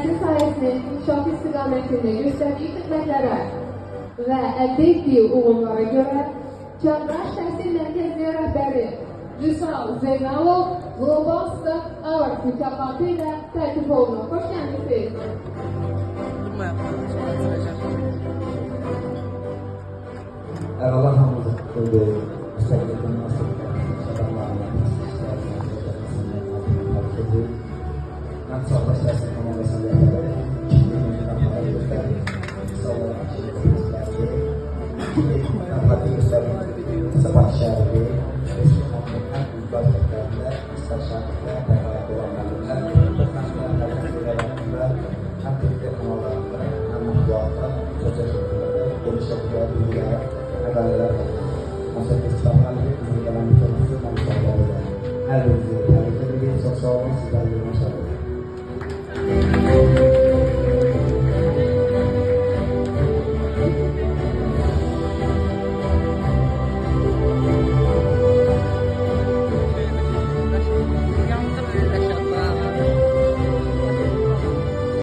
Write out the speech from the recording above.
təhsil sahəsinin inkişafı istiqamətində göstərdiyi xidmətlərə və əldə etdiyi uğurlara görə Çağdaş Təhsil Mərkəzi rəhbəri Vüsal Zeynalov Global Staff Award mükafatı ilə təltif olunur. Xoş gəlmişsiniz. Allah hamımızı kutladı. Müstəqilliklə nasıl mən Çağdaş Təhsil Komandasının rəhbəri Fatih Göstərin Sabah şəhəri Respublikanın ən büyük vəziyyətlərində İslam şəhərində təqaüd olanlarında həm Türkiyə kanallarında, həm mətbuatda, sosial şəkillərdə geniş şəkildə bilgilər, məqalələr Masal İslamlarla bizim gələn mütəmizdir, mən müsaade olacaq. Hər birinizi təbrik edirik, çox sağ olun, sizlərlə